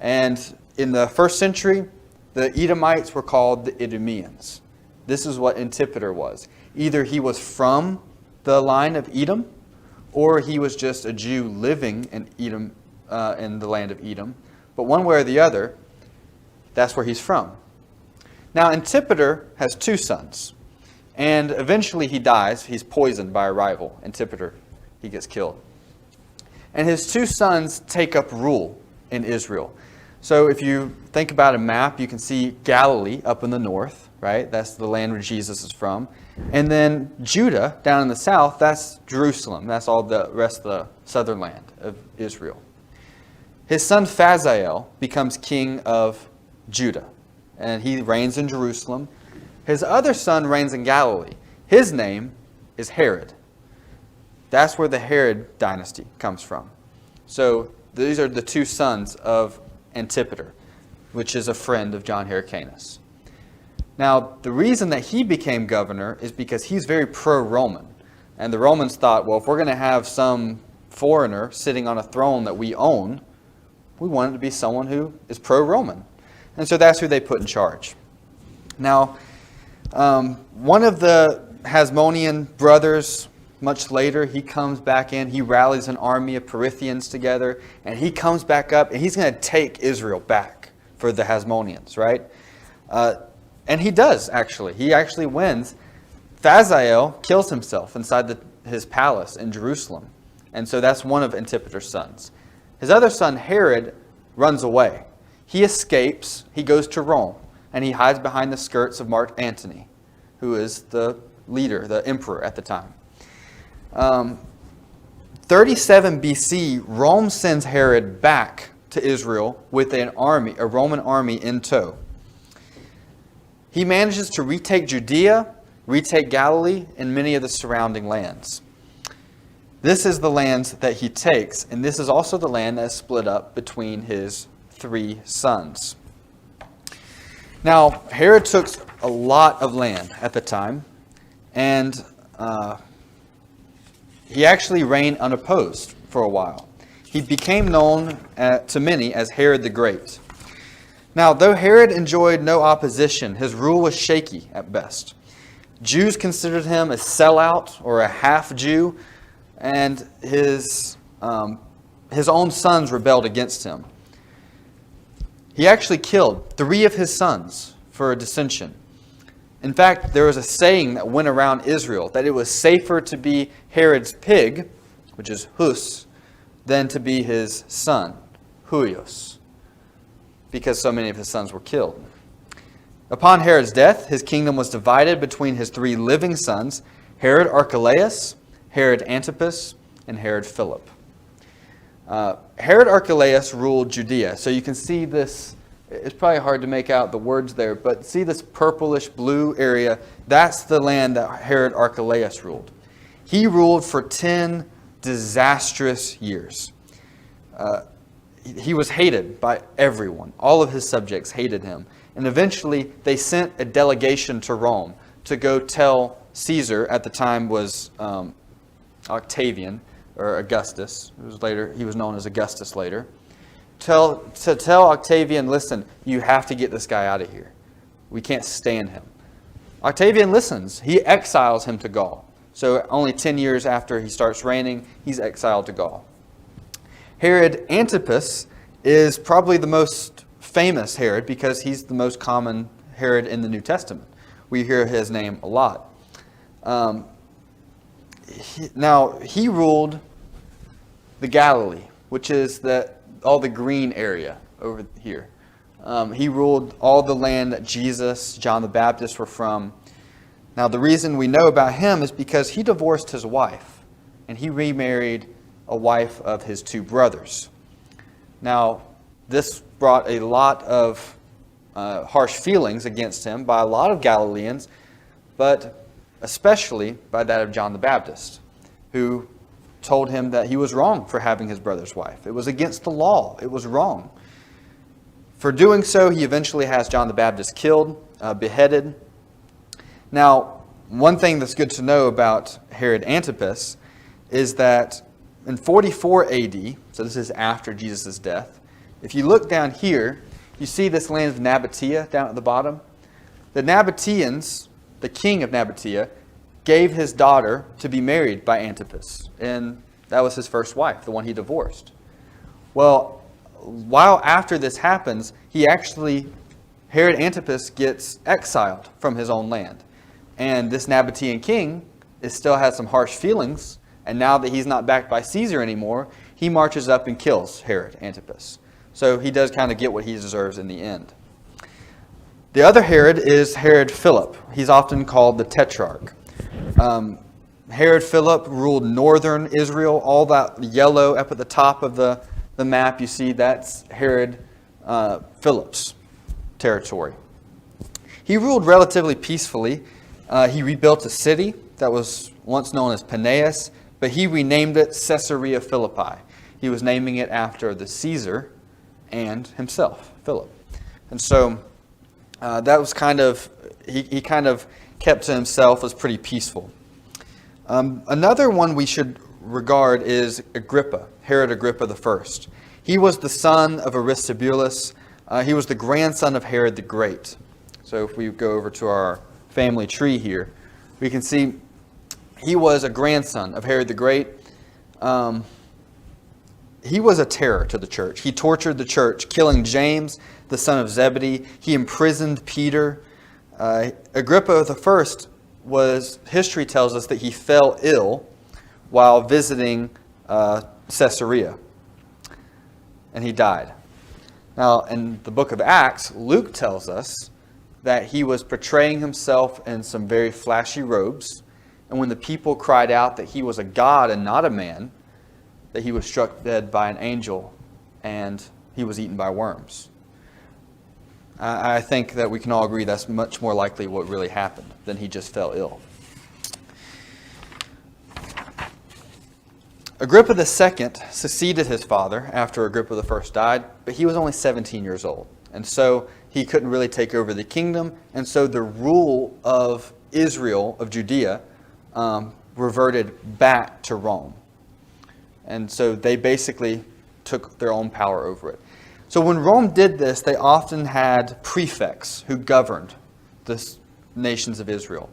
And in the first century, The Edomites were called the Idumeans. This is what Antipater was. Either he was from the line of Edom, or he was just a Jew living in Edom, in the land of Edom. But one way or the other, that's where he's from. Now, Antipater has 2 sons. And eventually he dies. He's poisoned by a rival. Antipater, he gets killed. And his 2 sons take up rule in Israel. So if you think about a map, you can see Galilee up in the north, right? That's the land where Jesus is from. And then Judah, down in the south, that's Jerusalem. That's all the rest of the southern land of Israel. His son Phaziel becomes king of Judah, and he reigns in Jerusalem. His other son reigns in Galilee. His name is Herod. That's where the Herod dynasty comes from. So these are the 2 sons of Antipater, which is a friend of John Hyrcanus. Now, the reason that he became governor is because he's very pro-Roman. And the Romans thought, well, if we're going to have some foreigner sitting on a throne that we own, we want it to be someone who is pro-Roman. And so that's who they put in charge. Now, one of the Hasmonean brothers, much later, he comes back in. He rallies an army of Parthians together, and he comes back up, and he's going to take Israel back for the Hasmoneans, right? And he does, actually. He actually wins. Phaziel kills himself inside his palace in Jerusalem. And so that's one of Antipater's sons. His other son, Herod, runs away. He escapes. He goes to Rome, and he hides behind the skirts of Mark Antony, who is the leader, the emperor at the time. 37 BC, Rome sends Herod back to Israel with a Roman army in tow. He manages to retake Judea, retake Galilee, and many of the surrounding lands. This is the lands that he takes, and this is also the land that is split up between his 3 sons. Now, Herod took a lot of land at the time, and he actually reigned unopposed for a while. He became known to many as Herod the Great. Now, though Herod enjoyed no opposition, his rule was shaky at best. Jews considered him a sellout or a half-Jew, and his own sons rebelled against him. He actually killed 3 of his sons for a dissension. In fact, there was a saying that went around Israel that it was safer to be Herod's pig, which is hus, than to be his son, huios, because so many of his sons were killed. Upon Herod's death, his kingdom was divided between his 3 living sons, Herod Archelaus, Herod Antipas, and Herod Philip. Herod Archelaus ruled Judea. So you can see this, it's probably hard to make out the words there, but see this purplish blue area? That's the land that Herod Archelaus ruled. He ruled for 10 disastrous years. He was hated by everyone. All of his subjects hated him. And eventually they sent a delegation to Rome to go tell Caesar, at the time was Octavian, or Augustus. He was known as Augustus later. To tell Octavian, listen, you have to get this guy out of here. We can't stand him. Octavian listens. He exiles him to Gaul. So only 10 years after he starts reigning, he's exiled to Gaul. Herod Antipas is probably the most famous Herod because he's the most common Herod in the New Testament. We hear his name a lot. He ruled the Galilee, which is all the green area over here. He ruled all the land that Jesus, John the Baptist were from. Now, the reason we know about him is because he divorced his wife, and he remarried a wife of his 2 brothers. Now, this brought a lot of harsh feelings against him by a lot of Galileans, but especially by that of John the Baptist, who told him that he was wrong for having his brother's wife. It was against the law. It was wrong. For doing so, he eventually has John the Baptist killed, beheaded. Now, one thing that's good to know about Herod Antipas is that in 44 AD, so this is after Jesus' death, if you look down here, you see this land of Nabatea down at the bottom. The Nabateans, the king of Nabatea, gave his daughter to be married by Antipas. And that was his first wife, the one he divorced. Well, while after this happens, Herod Antipas gets exiled from his own land. And this Nabatean king still has some harsh feelings. And now that he's not backed by Caesar anymore, he marches up and kills Herod Antipas. So he does kind of get what he deserves in the end. The other Herod is Herod Philip. He's often called the Tetrarch. Herod Philip ruled northern Israel. All that yellow up at the top of the map, you see that's Herod Philip's territory. He ruled relatively peacefully. He rebuilt a city that was once known as Paneas, but he renamed it Caesarea Philippi. He was naming it after the Caesar and himself, Philip. And so that was he kind of kept to himself as pretty peaceful. Another one we should regard is Agrippa, Herod Agrippa I. He was the son of Aristobulus. He was the grandson of Herod the Great. So if we go over to our family tree here, we can see he was a grandson of Herod the Great. He was a terror to the church. He tortured the church, killing James, the son of Zebedee. He imprisoned Peter. Agrippa I history tells us that he fell ill while visiting Caesarea, and he died. Now, in the book of Acts, Luke tells us that he was portraying himself in some very flashy robes, and when the people cried out that he was a god and not a man, that he was struck dead by an angel, and he was eaten by worms. I think that we can all agree that's much more likely what really happened than he just fell ill. Agrippa II succeeded his father after Agrippa I died, but he was only 17 years old. And so he couldn't really take over the kingdom. And so the rule of Israel, of Judea, reverted back to Rome. And so they basically took their own power over it. So when Rome did this, they often had prefects who governed the nations of Israel.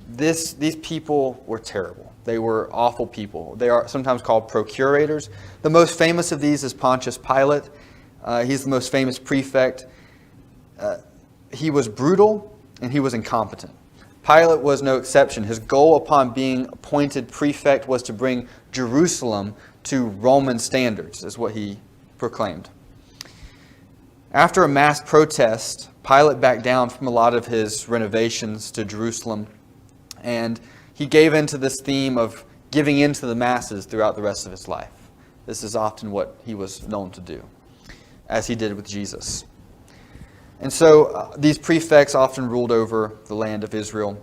These people were terrible. They were awful people. They are sometimes called procurators. The most famous of these is Pontius Pilate. He's the most famous prefect. He was brutal and he was incompetent. Pilate was no exception. His goal upon being appointed prefect was to bring Jerusalem to Roman standards, is what he proclaimed. After a mass protest, Pilate backed down from a lot of his renovations to Jerusalem, and he gave in to this theme of giving in to the masses throughout the rest of his life. This is often what he was known to do, as he did with Jesus. And so these prefects often ruled over the land of Israel.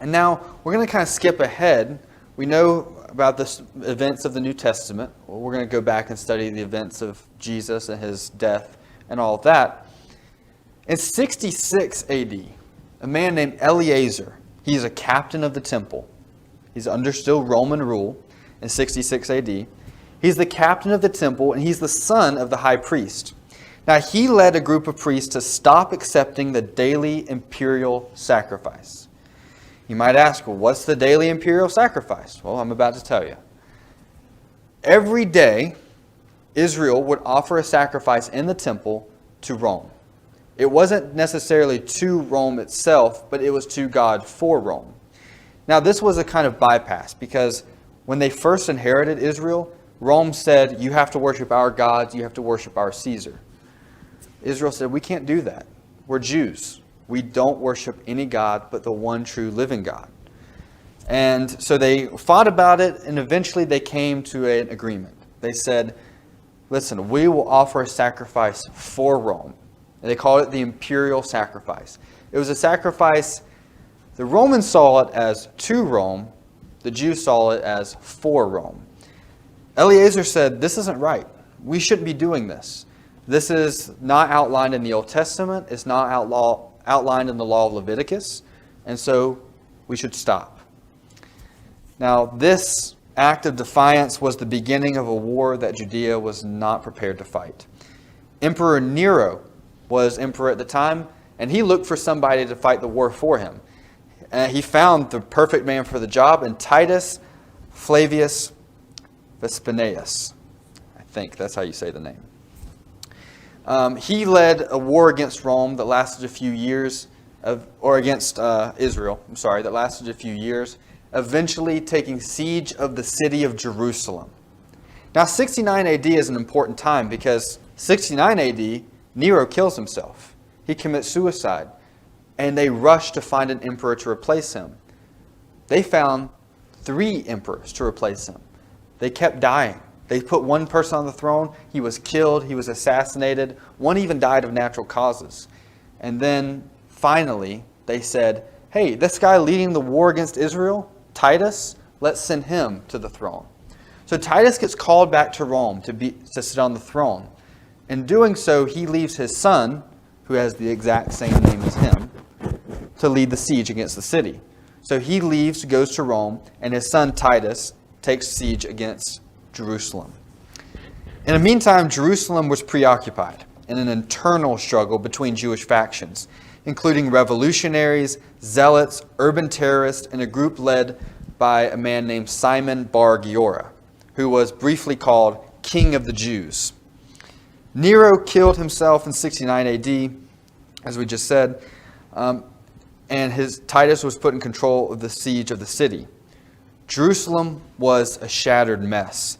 And now we're going to kind of skip ahead. We know about the events of the New Testament. Well, we're going to go back and study the events of Jesus and his death and all of that. In 66 AD, a man named Eleazar, he's a captain of the temple. He's under still Roman rule in 66 AD. He's the captain of the temple, and he's the son of the high priest. Now, he led a group of priests to stop accepting the daily imperial sacrifice. You might ask, well, what's the daily imperial sacrifice? Well, I'm about to tell you. Every day, Israel would offer a sacrifice in the temple to Rome. It wasn't necessarily to Rome itself, but it was to God for Rome. Now, this was a kind of bypass, because when they first inherited Israel, Rome said, you have to worship our gods, you have to worship our Caesar. Israel said, we can't do that. We're Jews. We don't worship any God but the one true living God. And so they fought about it, and eventually they came to an agreement. They said, listen, we will offer a sacrifice for Rome. And they called it the imperial sacrifice. It was a sacrifice, the Romans saw it as to Rome, the Jews saw it as for Rome. Eleazar said, this isn't right. We shouldn't be doing this. This is not outlined in the Old Testament. It's not outlined in the law of Leviticus. And so we should stop. Now, this act of defiance was the beginning of a war that Judea was not prepared to fight. Emperor Nero was emperor at the time, and he looked for somebody to fight the war for him. He found the perfect man for the job in Titus Flavius Vespasianus. I think that's how you say the name. He led a war against Rome that lasted a few years, against Israel, that lasted a few years, eventually taking siege of the city of Jerusalem. Now, 69 AD is an important time because 69 AD, Nero kills himself. He commits suicide, and they rush to find an emperor to replace him. They found 3 emperors to replace him. They kept dying. They put one person on the throne. He was killed. He was assassinated. One even died of natural causes. And then finally, they said, hey, this guy leading the war against Israel, Titus, let's send him to the throne. So Titus gets called back to Rome to sit on the throne. In doing so, he leaves his son, who has the exact same name as him, to lead the siege against the city. So he leaves, goes to Rome, and his son Titus takes siege against Jerusalem. In the meantime, Jerusalem was preoccupied in an internal struggle between Jewish factions, including revolutionaries, zealots, urban terrorists, and a group led by a man named Simon Bar Giora, who was briefly called King of the Jews. Nero killed himself in 69 AD, as we just said, and Titus was put in control of the siege of the city. Jerusalem was a shattered mess.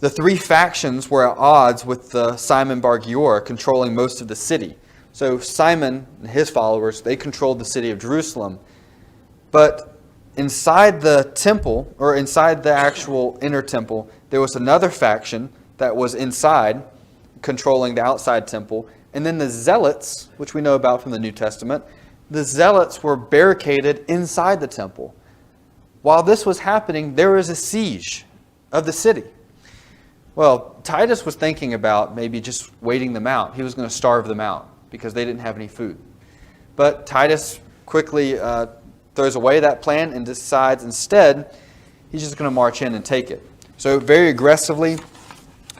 The 3 factions were at odds with Simon Bar Giora controlling most of the city. So Simon and his followers, they controlled the city of Jerusalem. But inside the temple, or inside the actual inner temple, there was another faction that was inside, controlling the outside temple. And then the zealots, which we know about from the New Testament, the zealots were barricaded inside the temple. While this was happening, there was a siege of the city. Well, Titus was thinking about maybe just waiting them out. He was going to starve them out because they didn't have any food. But Titus quickly throws away that plan and decides instead he's just going to march in and take it. So very aggressively,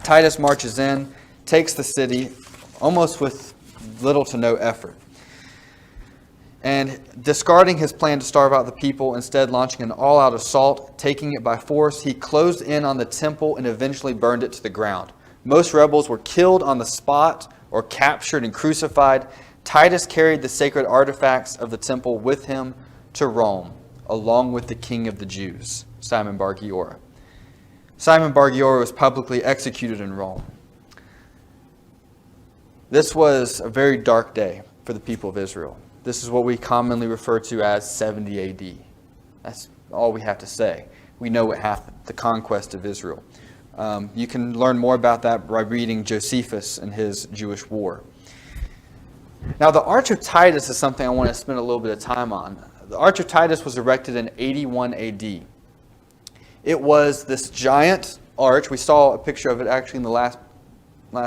Titus marches in, takes the city almost with little to no effort. And discarding his plan to starve out the people, instead launching an all-out assault, taking it by force, he closed in on the temple and eventually burned it to the ground. Most rebels were killed on the spot or captured and crucified. Titus carried the sacred artifacts of the temple with him to Rome, along with the king of the Jews, Simon Bar Giora. Simon Bar Giora was publicly executed in Rome. This was a very dark day for the people of Israel. This is what we commonly refer to as 70 AD. That's all we have to say. We know what happened, the conquest of Israel. You can learn more about that by reading Josephus and his Jewish war. Now, the Arch of Titus is something I want to spend a little bit of time on. The Arch of Titus was erected in 81 AD. It was this giant arch. We saw a picture of it actually in the last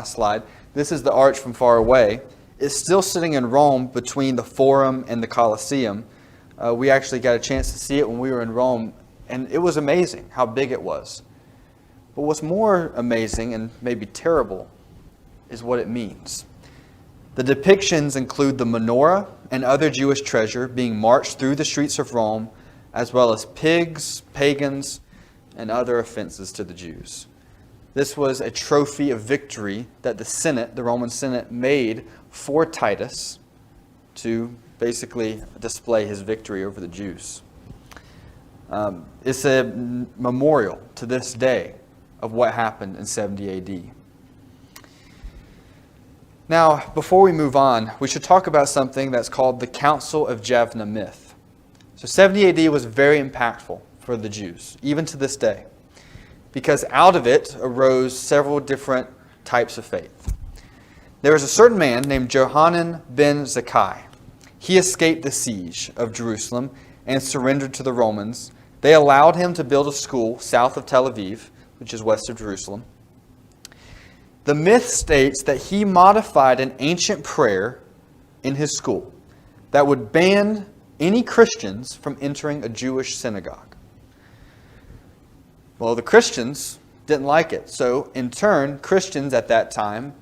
slide. This is the arch from far away. It's still sitting in Rome between the Forum and the Colosseum. We actually got a chance to see it when we were in Rome, and it was amazing how big it was. But what's more amazing and maybe terrible is what it means. The depictions include the menorah and other Jewish treasure being marched through the streets of Rome, as well as pigs, pagans, and other offenses to the Jews. This was a trophy of victory that the Senate, the Roman Senate, made for Titus to basically display his victory over the Jews. It's a memorial to this day of what happened in 70 AD. Now, before we move on, we should talk about something that's called the Council of Javanna myth. So 70 AD was very impactful for the Jews, even to this day, because out of it arose several different types of faith. There was a certain man named Johanan ben Zakkai. He escaped the siege of Jerusalem and surrendered to the Romans. They allowed him to build a school south of Tel Aviv, which is west of Jerusalem. The myth states that he modified an ancient prayer in his school that would ban any Christians from entering a Jewish synagogue. Well, the Christians didn't like it. So, in turn, Christians at that time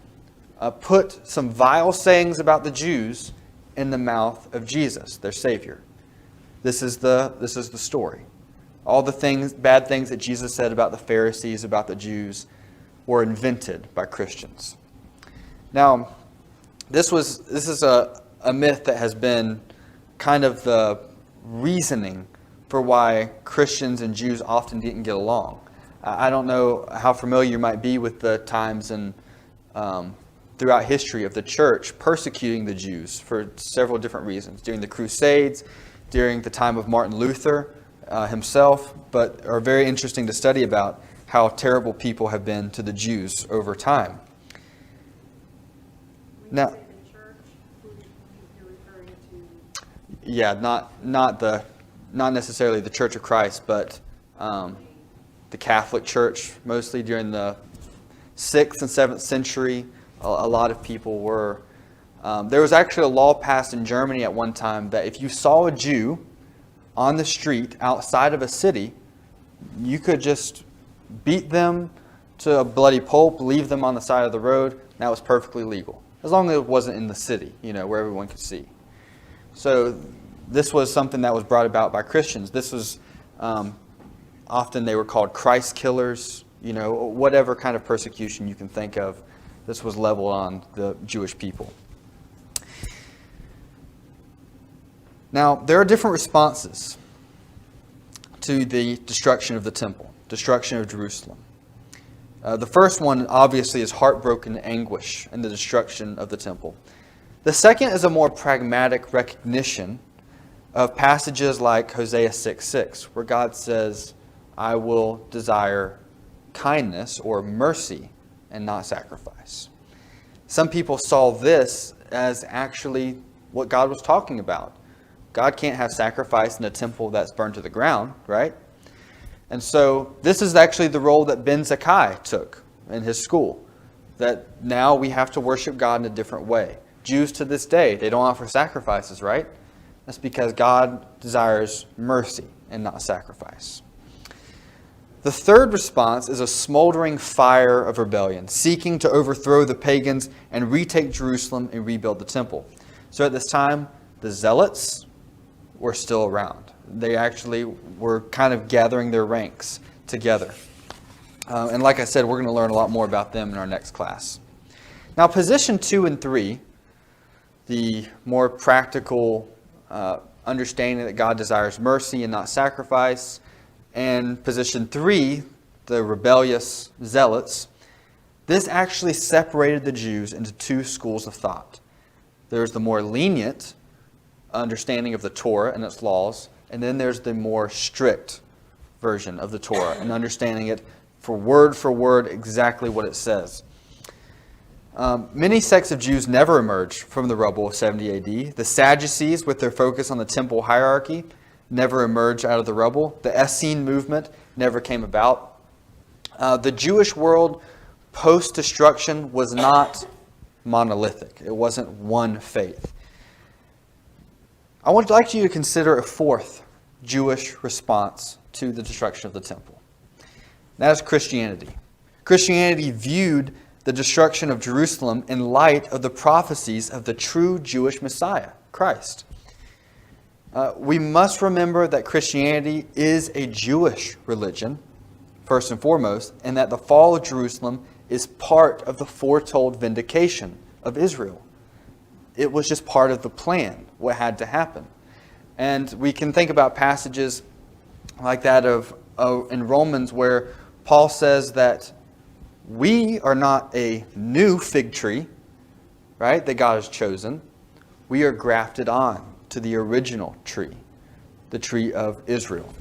put some vile sayings about the Jews in the mouth of Jesus, their Savior. This is the story. All the bad things that Jesus said about the Pharisees, about the Jews, were invented by Christians. Now, this is a myth that has been kind of the reasoning for why Christians and Jews often didn't get along. I don't know how familiar you might be with the times and throughout history of the church persecuting the Jews for several different reasons. During the Crusades, during the time of Martin Luther himself, but are very interesting to study about how terrible people have been to the Jews over time. When you Now, say the church, who you're referring to? yeah, not necessarily the Church of Christ, but the Catholic Church, mostly during the 6th and 7th century. A lot of people were. There was actually a law passed in Germany at one time that if you saw a Jew on the street outside of a city, you could just beat them to a bloody pulp, leave them on the side of the road. That was perfectly legal, as long as it wasn't in the city, where everyone could see. So this was something that was brought about by Christians. This was often they were called Christ killers, whatever kind of persecution you can think of. This was leveled on the Jewish people. Now, there are different responses to the destruction of the temple, destruction of Jerusalem. The first one, obviously, is heartbroken anguish in the destruction of the temple. The second is a more pragmatic recognition of passages like Hosea 6:6, where God says, I will desire kindness or mercy and not sacrifice. Some people saw this as actually what God was talking about. God can't have sacrifice in a temple that's burned to the ground, right? And so this is actually the role that Ben Zakkai took in his school, that now we have to worship God in a different way. Jews to this day, they don't offer sacrifices, right? That's because God desires mercy and not sacrifice. The third response is a smoldering fire of rebellion, seeking to overthrow the pagans and retake Jerusalem and rebuild the temple. So at this time, the Zealots were still around. They actually were kind of gathering their ranks together. And like I said, we're going to learn a lot more about them in our next class. Now, position 2 and 3, the more practical understanding that God desires mercy and not sacrifice, and position 3, the rebellious Zealots, this actually separated the Jews into two schools of thought. There's the more lenient understanding of the Torah and its laws, and then there's the more strict version of the Torah and understanding it for word exactly what it says. Many sects of Jews never emerged from the rubble of 70 AD. The Sadducees, with their focus on the temple hierarchy, never emerged out of the rubble. The Essene movement never came about. The Jewish world post-destruction was not monolithic. It wasn't one faith. I would like you to consider a fourth Jewish response to the destruction of the temple. That is Christianity. Christianity viewed the destruction of Jerusalem in light of the prophecies of the true Jewish Messiah, Christ. We must remember that Christianity is a Jewish religion, first and foremost, and that the fall of Jerusalem is part of the foretold vindication of Israel. It was just part of the plan, what had to happen. And we can think about passages like that in Romans where Paul says that we are not a new fig tree, right, that God has chosen. We are grafted on to the original tree, the tree of Israel.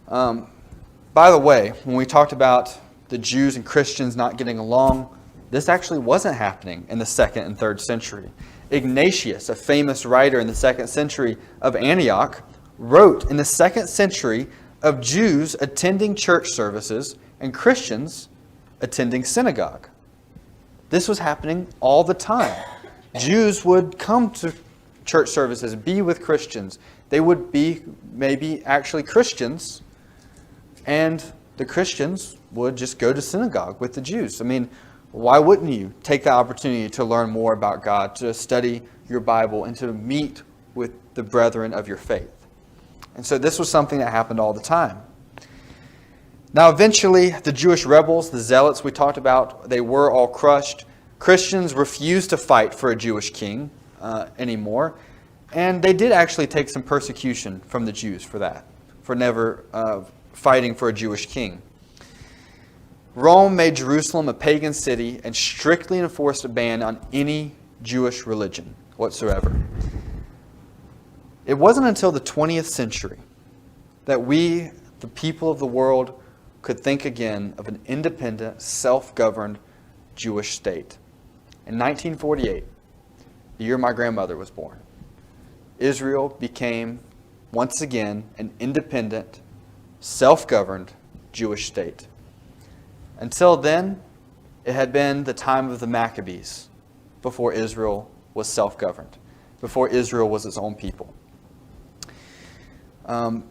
By the way, when we talked about the Jews and Christians not getting along, this actually wasn't happening in the 2nd and 3rd century. Ignatius, a famous writer in the 2nd century of Antioch, wrote in the 2nd century of Jews attending church services and Christians attending synagogue. This was happening all the time. Jews would come to church services, be with Christians. They would be maybe actually Christians, and the Christians would just go to synagogue with the Jews. I mean, why wouldn't you take the opportunity to learn more about God, to study your Bible, and to meet with the brethren of your faith? And so this was something that happened all the time. Now eventually, the Jewish rebels, the zealots we talked about, they were all crushed. Christians refused to fight for a Jewish king anymore. And they did actually take some persecution from the Jews for that, for never fighting for a Jewish king. Rome made Jerusalem a pagan city and strictly enforced a ban on any Jewish religion whatsoever. It wasn't until the 20th century that we, the people of the world, could think again of an independent, self-governed Jewish state. In 1948, the year my grandmother was born, Israel became once again an independent, self-governed Jewish state. Until then, it had been the time of the Maccabees before Israel was self-governed, before Israel was its own people. I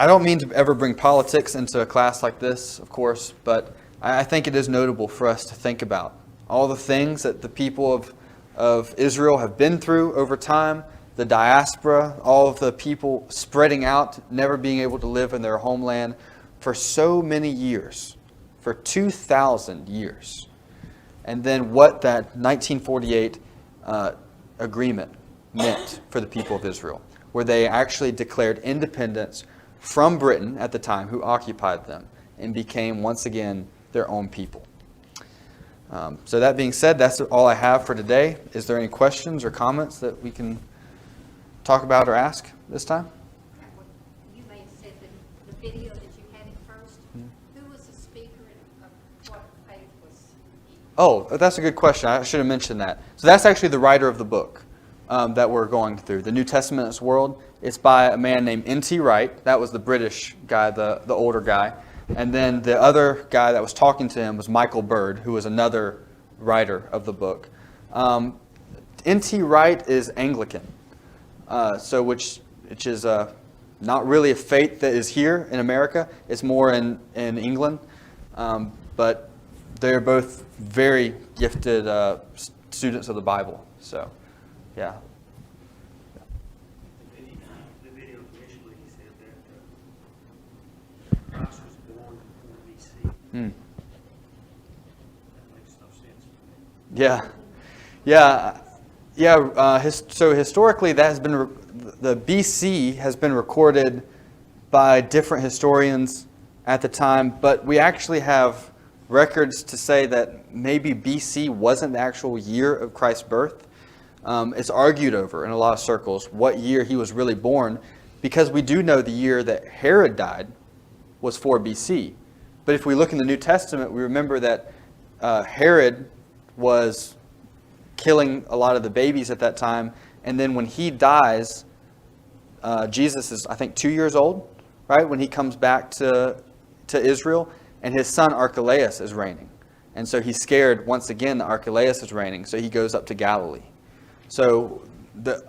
don't mean to ever bring politics into a class like this, of course, but I think it is notable for us to think about all the things that the people of Israel have been through over time, the diaspora, all of the people spreading out, never being able to live in their homeland for so many years, for 2,000 years. And then what that 1948 agreement meant for the people of Israel, where they actually declared independence from Britain at the time, who occupied them, and became once again their own people. So that being said, that's all I have for today. Is there any questions or comments that we can talk about or ask this time? You may have said that the video that you had at first, who was the speaker and what faith was he? Oh, that's a good question. I should have mentioned that. So that's actually the writer of the book that we're going through, The New Testament's World. It's by a man named N.T. Wright. That was the British guy, the older guy. And then the other guy that was talking to him was Michael Bird, who was another writer of the book. N.T. Wright is Anglican, which is not really a faith that is here in America. It's more in England. But they're both very gifted students of the Bible. So, yeah. The video initially said that Christ was born in BC. That makes no sense to me. So historically, that has been the BC has been recorded by different historians at the time, but we actually have records to say that maybe BC wasn't the actual year of Christ's birth. It's argued over in a lot of circles what year he was really born, because we do know the year that Herod died was 4 BC. But if we look in the New Testament, we remember that Herod was killing a lot of the babies at that time. And then when he dies, Jesus is, I think, 2 years old, right? When he comes back to Israel, and his son Archelaus is reigning. And so he's scared once again that Archelaus is reigning, so he goes up to Galilee. So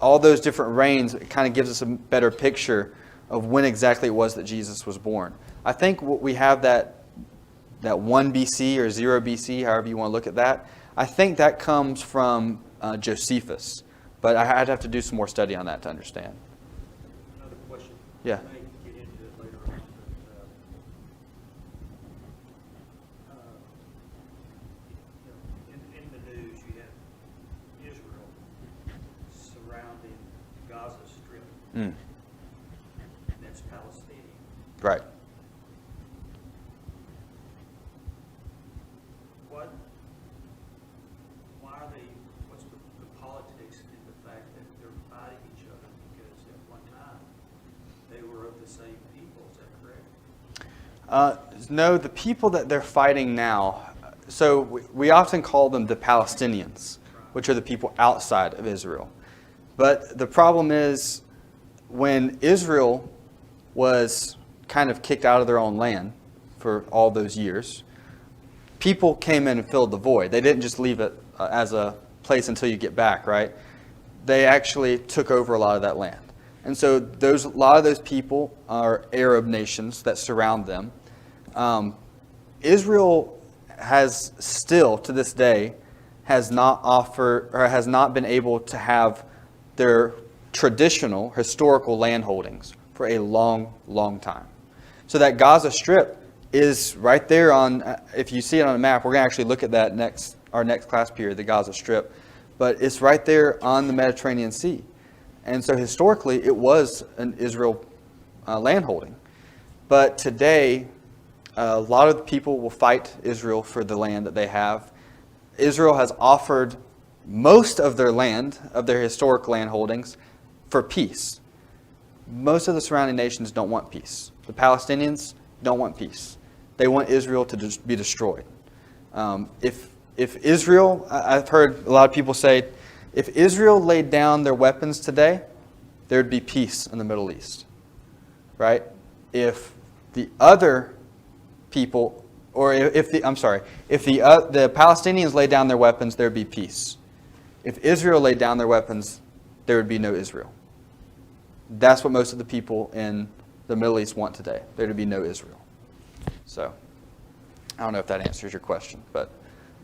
all those different reigns, it kind of gives us a better picture of when exactly it was that Jesus was born. I think we have that 1 BC or 0 BC, however you want to look at that. I think that comes from Josephus, but I'd have to do some more study on that to understand. Another question. Yeah. We may get into it later on, but in the news you have Israel surrounding Gaza Strip. And that's Palestinian. Right. What's the politics in the fact that they're fighting each other? Because at one time they were of the same people, is that correct? No, the people that they're fighting now, so we often call them the Palestinians, which are the people outside of Israel. But the problem is, when Israel was kind of kicked out of their own land for all those years, people came in and filled the void. They didn't just leave it as a place until you get back, right? They actually took over a lot of that land. And so a lot of those people are Arab nations that surround them. Israel has still, to this day, has not been able to have their traditional historical land holdings for a long, long time. So that Gaza Strip is right there on, if you see it on a map, we're going to actually look at that our next class period, the Gaza Strip. But it's right there on the Mediterranean Sea. And so historically, it was an Israel land holding. But today, a lot of the people will fight Israel for the land that they have. Israel has offered most of their land, of their historic land holdings, for peace. Most of the surrounding nations don't want peace. The Palestinians don't want peace. They want Israel to be destroyed. If Israel, I've heard a lot of people say, if Israel laid down their weapons today, there would be peace in the Middle East. Right? If the other people, or if the Palestinians laid down their weapons, there would be peace. If Israel laid down their weapons, there would be no Israel. That's what most of the people in the Middle East want today. There to be no Israel. So, I don't know if that answers your question, but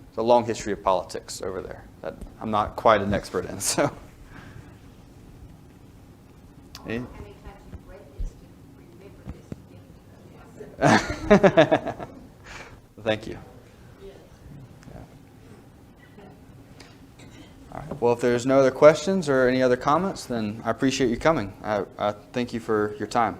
it's a long history of politics over there that I'm not quite an expert in. So, How many times you've read this to remember this? Thank you. All right. Well, if there's no other questions or any other comments, then I appreciate you coming. I thank you for your time.